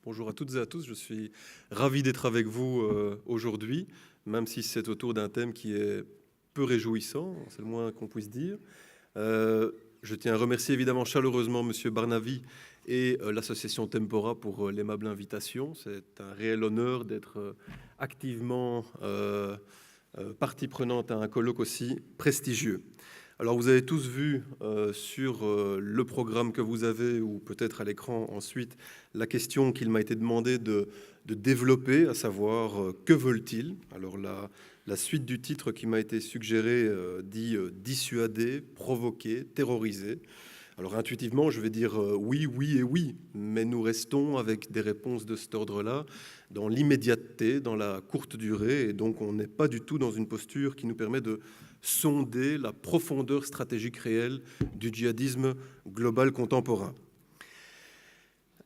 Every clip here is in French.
Bonjour à toutes et à tous, je suis ravi d'être avec vous aujourd'hui, même si c'est autour d'un thème qui est peu réjouissant, c'est le moins qu'on puisse dire. Je tiens à remercier évidemment chaleureusement Monsieur Barnavi et l'association Tempora pour l'aimable invitation. C'est un réel honneur d'être activement partie prenante à un colloque aussi prestigieux. Alors vous avez tous vu sur le programme que vous avez, ou peut-être à l'écran ensuite, la question qu'il m'a été demandé de développer, à savoir que veulent-ils? Alors la suite du titre qui m'a été suggéré dit dissuader, provoquer, terroriser. Alors intuitivement, je vais dire oui, oui et oui, mais nous restons avec des réponses de cet ordre-là, dans l'immédiateté, dans la courte durée, et donc on n'est pas du tout dans une posture qui nous permet de sonder la profondeur stratégique réelle du djihadisme global contemporain.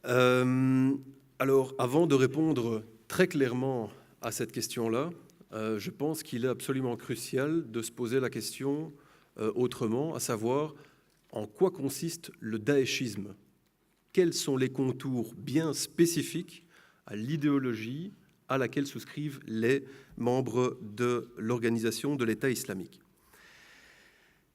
Alors, avant de répondre très clairement à cette question-là, je pense qu'il est absolument crucial de se poser la question autrement, à savoir en quoi consiste le daéchisme. Quels sont les contours bien spécifiques à l'idéologie à laquelle souscrivent les membres de l'organisation de l'État islamique.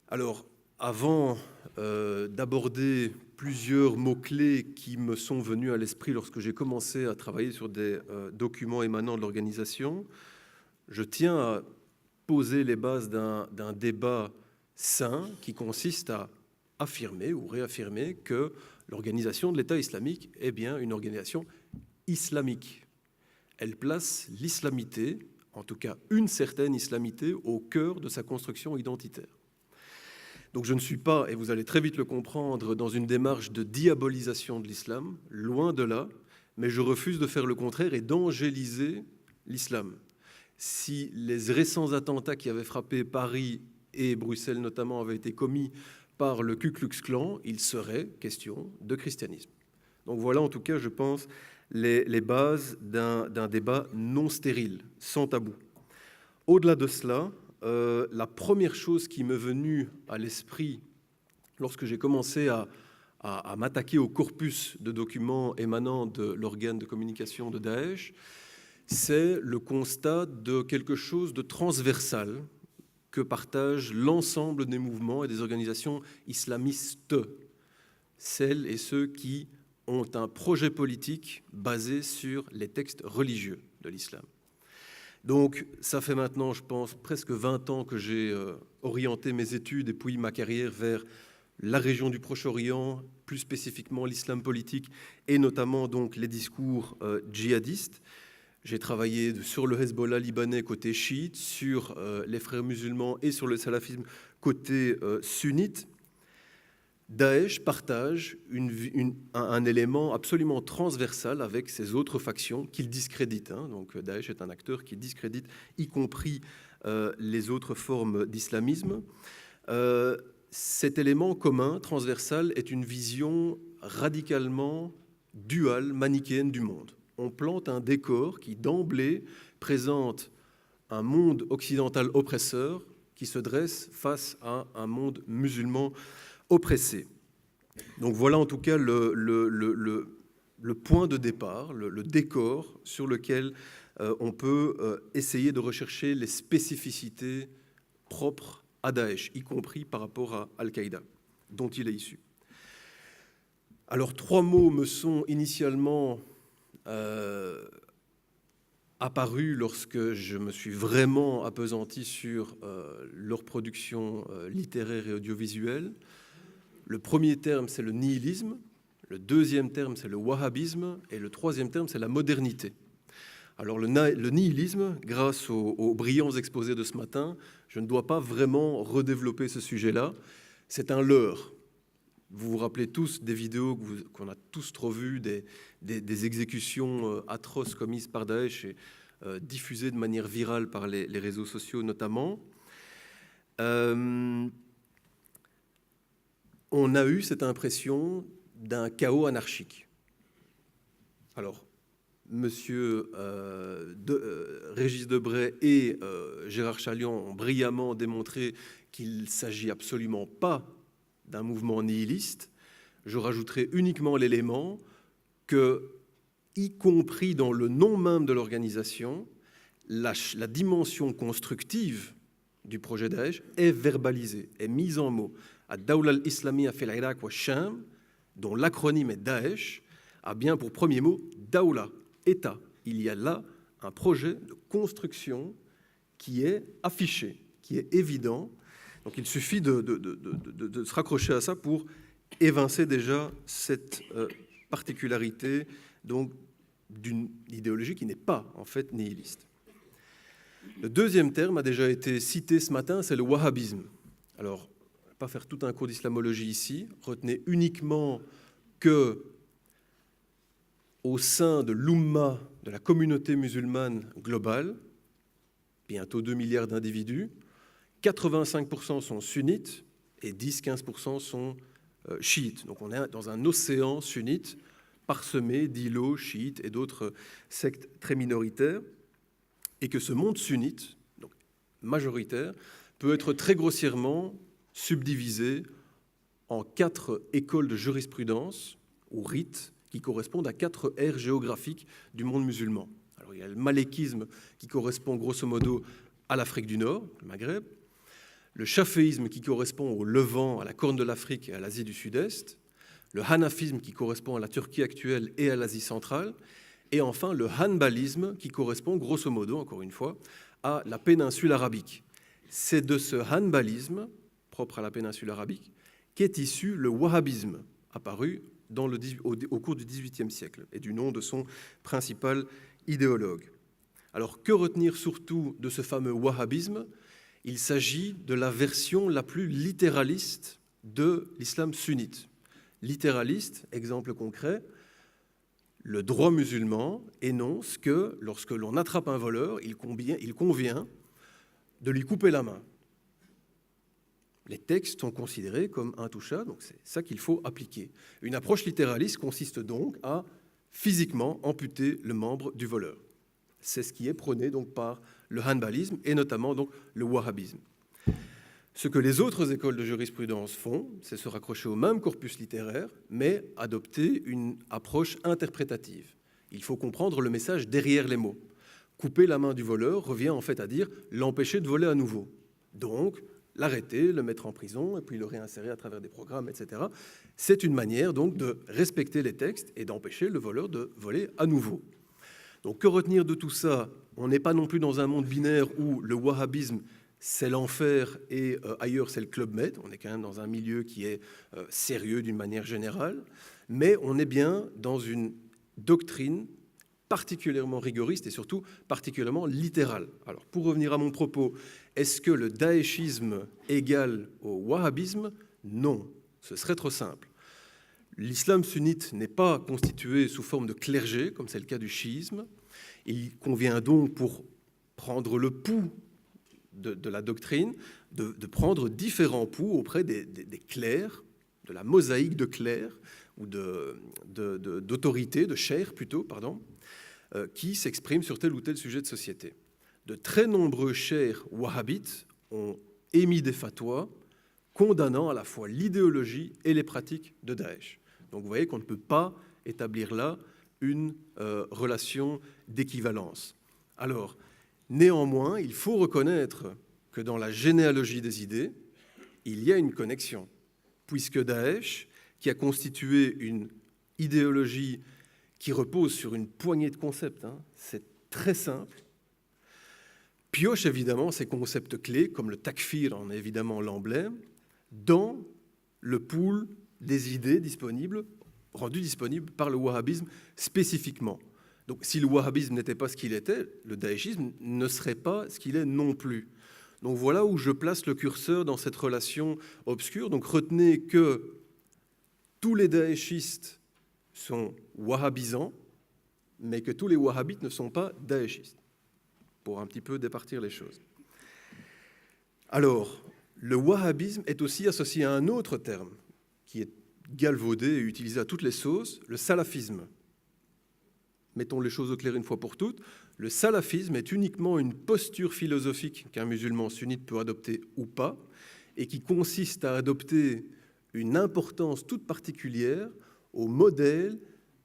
Alors, avant d'aborder plusieurs mots-clés qui me sont venus à l'esprit lorsque j'ai commencé à travailler sur des documents émanant de l'organisation, je tiens à poser les bases d'un débat sain qui consiste à affirmer ou réaffirmer que l'organisation de l'État islamique est bien une organisation islamique. Elle place l'islamité, en tout cas une certaine islamité, au cœur de sa construction identitaire. Donc je ne suis pas, et vous allez très vite le comprendre, dans une démarche de diabolisation de l'islam, loin de là, mais je refuse de faire le contraire et d'angéliser l'islam. Si les récents attentats qui avaient frappé Paris et Bruxelles notamment avaient été commis par le Ku Klux Klan, il serait question de christianisme. Donc voilà en tout cas, je pense, les bases d'un débat non stérile, sans tabou. Au-delà de cela, la première chose qui m'est venue à l'esprit lorsque j'ai commencé à m'attaquer au corpus de documents émanant de l'organe de communication de Daesh, c'est le constat de quelque chose de transversal que partagent l'ensemble des mouvements et des organisations islamistes, celles et ceux qui ont un projet politique basé sur les textes religieux de l'islam. Donc, ça fait maintenant, je pense, presque 20 ans que j'ai orienté mes études et puis ma carrière vers la région du Proche-Orient, plus spécifiquement l'islam politique et notamment donc les discours djihadistes. J'ai travaillé sur le Hezbollah libanais côté chiite, sur les frères musulmans et sur le salafisme côté sunnite. Daesh partage un élément absolument transversal avec ces autres factions qu'il discrédite. Donc Daesh est un acteur qui discrédite, y compris les autres formes d'islamisme. Cet élément commun, transversal, est une vision radicalement duale, manichéenne du monde. On plante un décor qui, d'emblée, présente un monde occidental oppresseur qui se dresse face à un monde musulman oppressé. Donc voilà en tout cas le point de départ, le décor sur lequel on peut essayer de rechercher les spécificités propres à Daesh, y compris par rapport à Al-Qaïda, dont il est issu. Alors 3 mots me sont initialement apparus lorsque je me suis vraiment appesanti sur leur production littéraire et audiovisuelle. Le premier terme, c'est le nihilisme, le deuxième terme, c'est le wahhabisme, et le troisième terme, c'est la modernité. Alors le nihilisme, grâce aux brillants exposés de ce matin, je ne dois pas vraiment redévelopper ce sujet-là, c'est un leurre. Vous vous rappelez tous des vidéos qu'on a tous trop vues, des exécutions atroces commises par Daesh et diffusées de manière virale par les réseaux sociaux notamment. On a eu cette impression d'un chaos anarchique. Alors, Monsieur Régis Debray et Gérard Chaliand ont brillamment démontré qu'il ne s'agit absolument pas d'un mouvement nihiliste. Je rajouterai uniquement l'élément que y compris dans le nom même de l'organisation, la dimension constructive du projet Daesh est verbalisée, est mise en mots. Ad-Dawla al-Islamiyya fil Iraq wa Sham, dont l'acronyme est Daesh, a bien pour premier mot Dawla, État. Il y a là un projet de construction qui est affiché, qui est évident. Donc il suffit de se raccrocher à ça pour évincer déjà cette particularité donc, d'une idéologie qui n'est pas en fait nihiliste. Le deuxième terme a déjà été cité ce matin, c'est le wahhabisme. Alors, on ne va pas faire tout un cours d'islamologie ici, retenez uniquement que au sein de l'Oumma, de la communauté musulmane globale, bientôt 2 milliards d'individus, 85% sont sunnites et 10-15% sont chiites. Donc on est dans un océan sunnite parsemé d'îlots chiites et d'autres sectes très minoritaires, et que ce monde sunnite, donc majoritaire, peut être très grossièrement subdivisé en 4 écoles de jurisprudence ou rites qui correspondent à 4 aires géographiques du monde musulman. Alors il y a le malékisme qui correspond grosso modo à l'Afrique du Nord, le Maghreb, le chaféisme qui correspond au Levant, à la Corne de l'Afrique et à l'Asie du Sud-Est, le hanafisme qui correspond à la Turquie actuelle et à l'Asie centrale, et enfin le hanbalisme qui correspond grosso modo, encore une fois, à la péninsule arabique. C'est de ce hanbalisme, propre à la péninsule arabique, qu'est issu le wahhabisme, apparu au cours du XVIIIe siècle, et du nom de son principal idéologue. Alors que retenir surtout de ce fameux wahhabisme ? Il s'agit de la version la plus littéraliste de l'islam sunnite. Littéraliste, exemple concret, le droit musulman énonce que lorsque l'on attrape un voleur, il convient de lui couper la main. Les textes sont considérés comme intouchables, donc c'est ça qu'il faut appliquer. Une approche littéraliste consiste donc à physiquement amputer le membre du voleur. C'est ce qui est prôné donc par le hanbalisme et notamment donc le wahhabisme. Ce que les autres écoles de jurisprudence font, c'est se raccrocher au même corpus littéraire, mais adopter une approche interprétative. Il faut comprendre le message derrière les mots. Couper la main du voleur revient en fait à dire l'empêcher de voler à nouveau. Donc, l'arrêter, le mettre en prison, et puis le réinsérer à travers des programmes, etc. C'est une manière donc de respecter les textes et d'empêcher le voleur de voler à nouveau. Donc, que retenir de tout ça ? On n'est pas non plus dans un monde binaire où le wahhabisme, c'est l'enfer et ailleurs, c'est le Club Med. On est quand même dans un milieu qui est sérieux d'une manière générale, mais on est bien dans une doctrine particulièrement rigoriste et surtout particulièrement littérale. Alors, pour revenir à mon propos, est-ce que le daéchisme égale au wahhabisme ? Non, ce serait trop simple. L'islam sunnite n'est pas constitué sous forme de clergé, comme c'est le cas du chiisme. Il convient donc, pour prendre le pouls de la doctrine, de prendre différents pouls auprès des clercs, de la mosaïque de clercs, ou d'autorités, de cheikhs plutôt, qui s'expriment sur tel ou tel sujet de société. De très nombreux cheikhs wahhabites ont émis des fatwas condamnant à la fois l'idéologie et les pratiques de Daesh. Donc vous voyez qu'on ne peut pas établir là une relation d'équivalence. Alors, néanmoins, il faut reconnaître que dans la généalogie des idées, il y a une connexion, puisque Daesh, qui a constitué une idéologie qui repose sur une poignée de concepts, c'est très simple, pioche évidemment ces concepts clés, comme le takfir en est évidemment l'emblème, dans le pool des idées disponibles, rendues disponibles par le wahhabisme spécifiquement. Donc si le wahhabisme n'était pas ce qu'il était, le daéchisme ne serait pas ce qu'il est non plus. Donc voilà où je place le curseur dans cette relation obscure. Donc retenez que tous les daéchistes sont wahhabisants, mais que tous les wahhabites ne sont pas daéchistes, pour un petit peu départir les choses. Alors, le wahhabisme est aussi associé à un autre terme qui est galvaudé et utilisé à toutes les sauces, le salafisme. Mettons les choses au clair une fois pour toutes, le salafisme est uniquement une posture philosophique qu'un musulman sunnite peut adopter ou pas, et qui consiste à adopter une importance toute particulière au modèle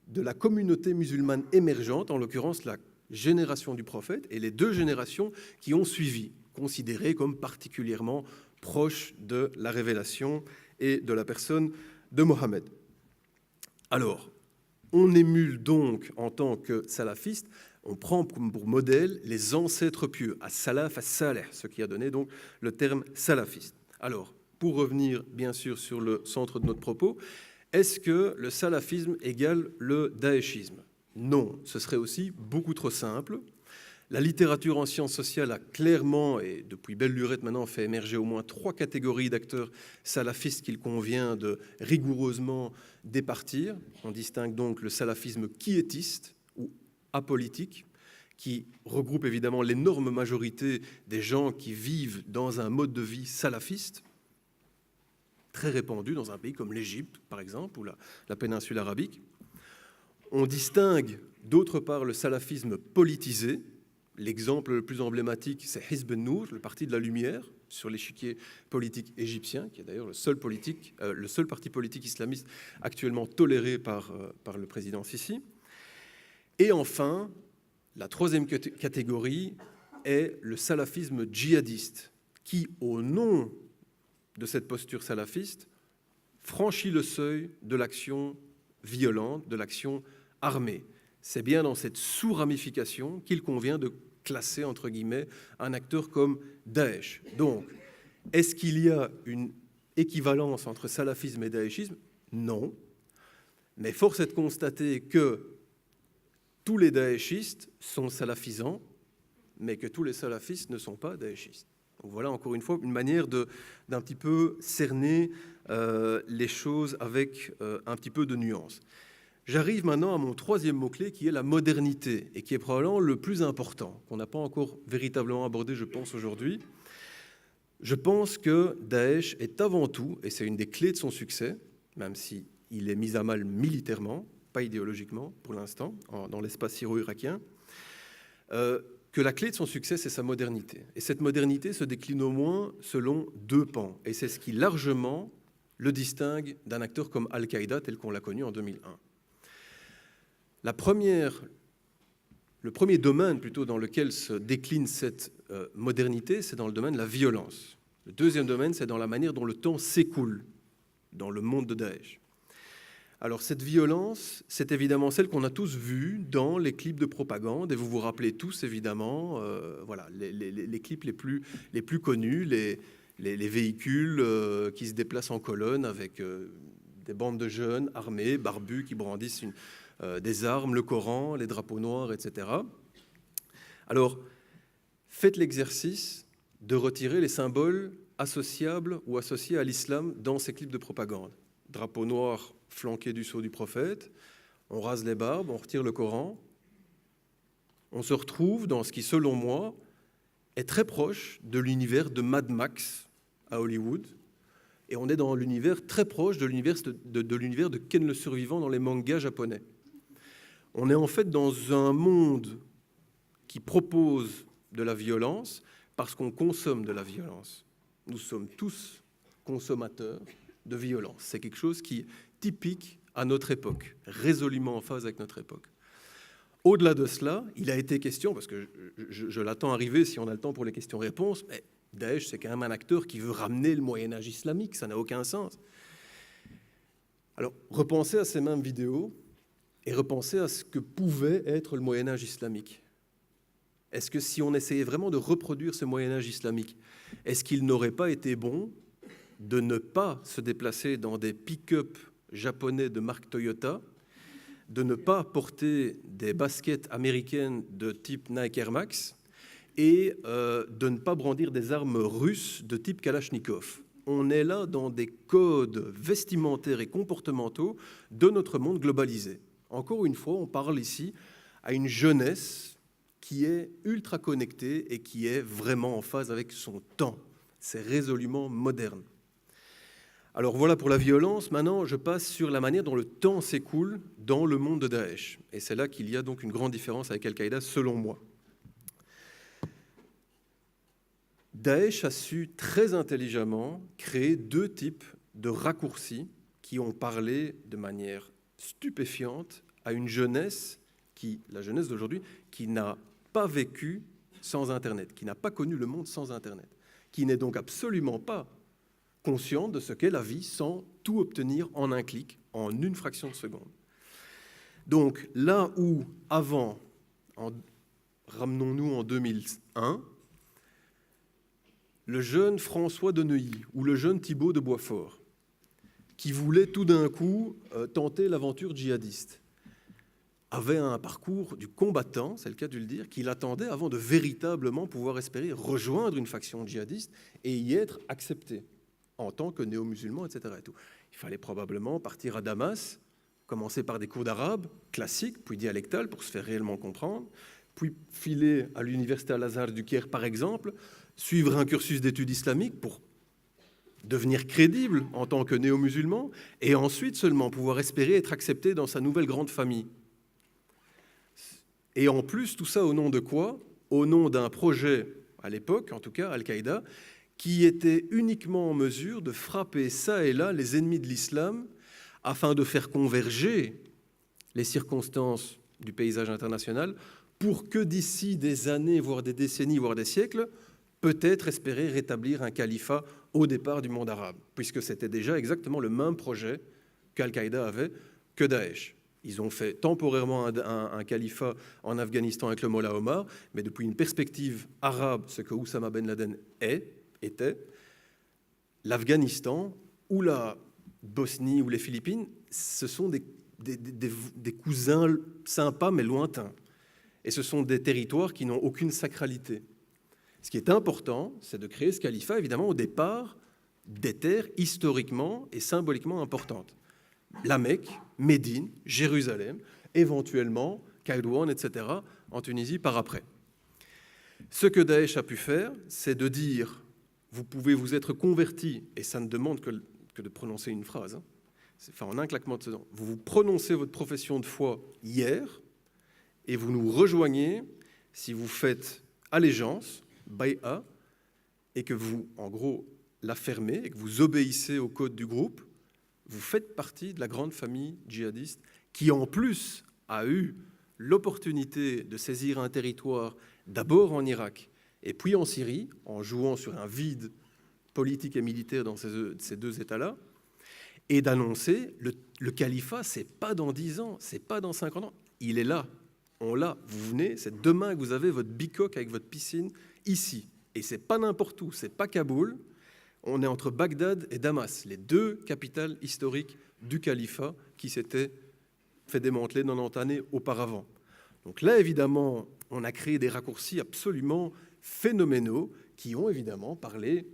de la communauté musulmane émergente, en l'occurrence la génération du prophète et les 2 générations qui ont suivi, considérées comme particulièrement proches de la révélation et de la personne de Mohammed. Alors, on émule donc en tant que salafiste, on prend pour modèle les ancêtres pieux, as-salaf, as-salih, ce qui a donné donc le terme salafiste. Alors, pour revenir bien sûr sur le centre de notre propos, est-ce que le salafisme égale le daéchisme? Non, ce serait aussi beaucoup trop simple. La littérature en sciences sociales a clairement, et depuis belle lurette maintenant, fait émerger au moins 3 catégories d'acteurs salafistes qu'il convient de rigoureusement départir. On distingue donc le salafisme quiétiste ou apolitique, qui regroupe évidemment l'énorme majorité des gens qui vivent dans un mode de vie salafiste, très répandu dans un pays comme l'Égypte, par exemple, ou la péninsule arabique. On distingue d'autre part le salafisme politisé. L'exemple le plus emblématique, c'est Hizb an-Nour, le parti de la lumière, sur l'échiquier politique égyptien, qui est d'ailleurs le seul parti politique islamiste actuellement toléré par le président Sisi. Et enfin, la 3e catégorie est le salafisme djihadiste, qui, au nom de cette posture salafiste, franchit le seuil de l'action violente, de l'action armée. C'est bien dans cette sous-ramification qu'il convient de classer, entre guillemets, un acteur comme Daesh. Donc, est-ce qu'il y a une équivalence entre salafisme et daéchisme? Non. Mais force est de constater que tous les daéchistes sont salafisants, mais que tous les salafistes ne sont pas daéchistes. Donc voilà, encore une fois, une manière d'un petit peu cerner les choses avec un petit peu de nuance. J'arrive maintenant à mon 3e mot-clé, qui est la modernité, et qui est probablement le plus important, qu'on n'a pas encore véritablement abordé, je pense, aujourd'hui. Je pense que Daesh est avant tout, et c'est une des clés de son succès, même s'il est mis à mal militairement, pas idéologiquement pour l'instant, dans l'espace syro-irakien, que la clé de son succès, c'est sa modernité. Et cette modernité se décline au moins selon 2 pans. Et c'est ce qui largement le distingue d'un acteur comme Al-Qaïda, tel qu'on l'a connu en 2001. Le premier domaine plutôt dans lequel se décline cette modernité, c'est dans le domaine de la violence. Le 2e domaine, c'est dans la manière dont le temps s'écoule dans le monde de Daesh. Alors cette violence, c'est évidemment celle qu'on a tous vue dans les clips de propagande, et vous vous rappelez tous évidemment voilà, les clips les plus connus, les véhicules qui se déplacent en colonne avec des bandes de jeunes armés, barbus, qui brandissent des armes, le Coran, les drapeaux noirs, etc. Alors, faites l'exercice de retirer les symboles associables ou associés à l'islam dans ces clips de propagande. Drapeau noir flanqué du sceau du prophète, on rase les barbes, on retire le Coran. On se retrouve dans ce qui, selon moi, est très proche de l'univers de Mad Max à Hollywood, et on est dans l'univers très proche de l'univers de Ken le Survivant dans les mangas japonais. On est en fait dans un monde qui propose de la violence parce qu'on consomme de la violence. Nous sommes tous consommateurs de violence. C'est quelque chose qui est typique à notre époque, résolument en phase avec notre époque. Au-delà de cela, il a été question, parce que je l'attends arriver si on a le temps pour les questions-réponses, mais Daesh, c'est quand même un acteur qui veut ramener le Moyen-Âge islamique, ça n'a aucun sens. Alors, repensez à ces mêmes vidéos et repensez à ce que pouvait être le Moyen-Âge islamique. Est-ce que si on essayait vraiment de reproduire ce Moyen-Âge islamique, est-ce qu'il n'aurait pas été bon de ne pas se déplacer dans des pick-up japonais de marque Toyota, de ne pas porter des baskets américaines de type Nike Air Max et de ne pas brandir des armes russes de type Kalachnikov. On est là dans des codes vestimentaires et comportementaux de notre monde globalisé. Encore une fois, on parle ici à une jeunesse qui est ultra connectée et qui est vraiment en phase avec son temps. C'est résolument moderne. Alors voilà pour la violence. Maintenant, je passe sur la manière dont le temps s'écoule dans le monde de Daesh. Et c'est là qu'il y a donc une grande différence avec Al-Qaïda, selon moi. Daesh a su très intelligemment créer 2 types de raccourcis qui ont parlé de manière stupéfiante à une jeunesse, la jeunesse d'aujourd'hui, qui n'a pas vécu sans Internet, qui n'a pas connu le monde sans Internet, qui n'est donc absolument pas consciente de ce qu'est la vie sans tout obtenir en un clic, en une fraction de seconde. Donc là où avant, ramenons-nous en 2001, le jeune François de Neuilly ou le jeune Thibaut de Boisfort, qui voulait tout d'un coup tenter l'aventure djihadiste, avait un parcours du combattant, c'est le cas de le dire, qu'il attendait avant de véritablement pouvoir espérer rejoindre une faction djihadiste et y être accepté en tant que néo-musulman, etc. Et tout. Il fallait probablement partir à Damas, commencer par des cours d'arabe classiques, puis dialectal pour se faire réellement comprendre, puis filer à l'université Al-Azhar du Caire, par exemple, suivre un cursus d'études islamiques pour devenir crédible en tant que néo-musulman, et ensuite seulement pouvoir espérer être accepté dans sa nouvelle grande famille. Et en plus, tout ça au nom de quoi? Au nom d'un projet, à l'époque en tout cas, Al-Qaïda, qui était uniquement en mesure de frapper ça et là les ennemis de l'islam afin de faire converger les circonstances du paysage international pour que d'ici des années, voire des décennies, voire des siècles, peut-être espérer rétablir un califat au départ du monde arabe, puisque c'était déjà exactement le même projet qu'Al-Qaïda avait que Daesh. Ils ont fait temporairement un califat en Afghanistan avec le Mollah Omar, mais depuis une perspective arabe, ce que Oussama Ben Laden était, l'Afghanistan ou la Bosnie ou les Philippines, ce sont des cousins sympas mais lointains. Et ce sont des territoires qui n'ont aucune sacralité. Ce qui est important, c'est de créer ce califat, évidemment, au départ, des terres historiquement et symboliquement importantes. La Mecque, Médine, Jérusalem, éventuellement Kairouan, etc., en Tunisie par après. Ce que Daesh a pu faire, c'est de dire, vous pouvez vous être converti, et ça ne demande que de prononcer une phrase, hein. Enfin, en un claquement de dents, vous prononcez votre profession de foi hier, et vous nous rejoignez si vous faites allégeance, bay'a, et que vous, en gros, la fermez, et que vous obéissez au code du groupe, vous faites partie de la grande famille djihadiste qui, en plus, a eu l'opportunité de saisir un territoire d'abord en Irak et puis en Syrie, en jouant sur un vide politique et militaire dans ces deux États-là, et d'annoncer le califat, c'est pas dans 10 ans, c'est pas dans 50 ans, il est là, on l'a, vous venez, c'est demain que vous avez votre bicoque avec votre piscine ici, et c'est pas n'importe où, c'est pas Kaboul, on est entre Bagdad et Damas, les deux capitales historiques du califat qui s'étaient fait démanteler 90 années auparavant. Donc là, évidemment, on a créé des raccourcis absolument phénoménaux qui ont évidemment parlé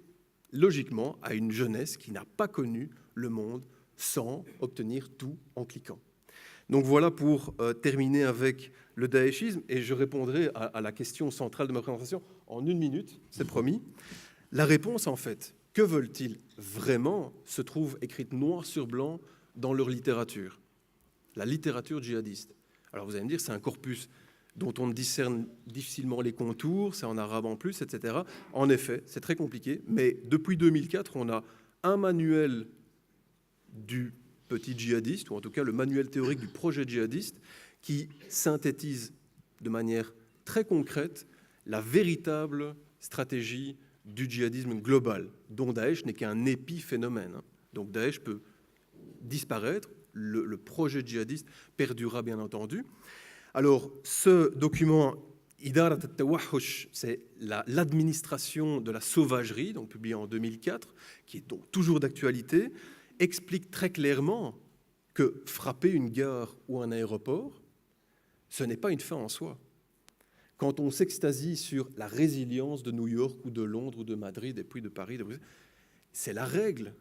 logiquement à une jeunesse qui n'a pas connu le monde sans obtenir tout en cliquant. Donc voilà pour terminer avec le daéchisme, et je répondrai à la question centrale de ma présentation en 1 minute, c'est promis. La réponse, en fait, que veulent-ils vraiment, se trouve écrite noir sur blanc dans leur littérature, la littérature djihadiste. Alors vous allez me dire, c'est un corpus dont on ne discerne difficilement les contours, c'est en arabe en plus, etc. En effet, c'est très compliqué, mais depuis 2004, on a un manuel du petit djihadiste, ou en tout cas le manuel théorique du projet djihadiste, qui synthétise de manière très concrète la véritable stratégie du djihadisme global, dont Daesh n'est qu'un épiphénomène. Donc Daesh peut disparaître, le projet djihadiste perdurera bien entendu. Alors ce document, Idarat al-Tawahhush, c'est l'administration de la sauvagerie, donc publié en 2004, qui est donc toujours d'actualité, explique très clairement que frapper une gare ou un aéroport, ce n'est pas une fin en soi. Quand on s'extasie sur la résilience de New York ou de Londres ou de Madrid et puis de Paris, c'est la règle.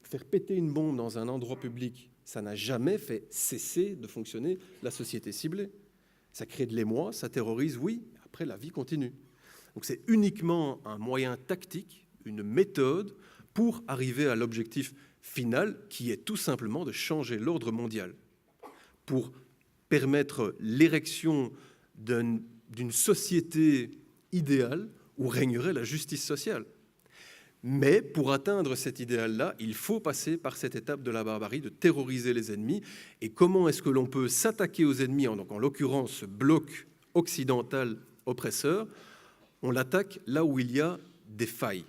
Faire péter une bombe dans un endroit public, ça n'a jamais fait cesser de fonctionner la société ciblée. Ça crée de l'émoi, ça terrorise, oui, après la vie continue. Donc c'est uniquement un moyen tactique, une méthode pour arriver à l'objectif final qui est tout simplement de changer l'ordre mondial, pour permettre l'érection d'une société idéale où régnerait la justice sociale. Mais pour atteindre cet idéal-là, il faut passer par cette étape de la barbarie, de terroriser les ennemis. Et comment est-ce que l'on peut s'attaquer aux ennemis, donc en l'occurrence ce bloc occidental oppresseur? On l'attaque là où il y a des failles.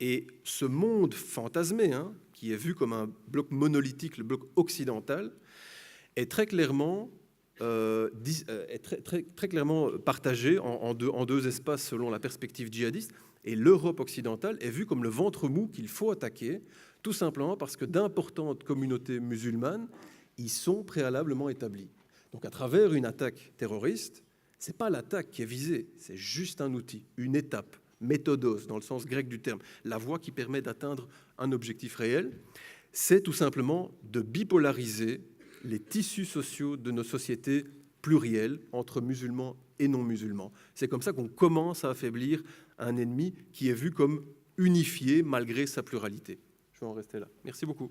Et ce monde fantasmé, qui est vu comme un bloc monolithique, le bloc occidental, est très clairement, très clairement partagé en deux espaces selon la perspective djihadiste. Et l'Europe occidentale est vue comme le ventre mou qu'il faut attaquer, tout simplement parce que d'importantes communautés musulmanes y sont préalablement établies. Donc à travers une attaque terroriste, ce n'est pas l'attaque qui est visée, c'est juste un outil, une étape, méthodos dans le sens grec du terme, la voie qui permet d'atteindre un objectif réel. C'est tout simplement de bipolariser les tissus sociaux de nos sociétés plurielles entre musulmans et non musulmans. C'est comme ça qu'on commence à affaiblir un ennemi qui est vu comme unifié malgré sa pluralité. Je vais en rester là. Merci beaucoup.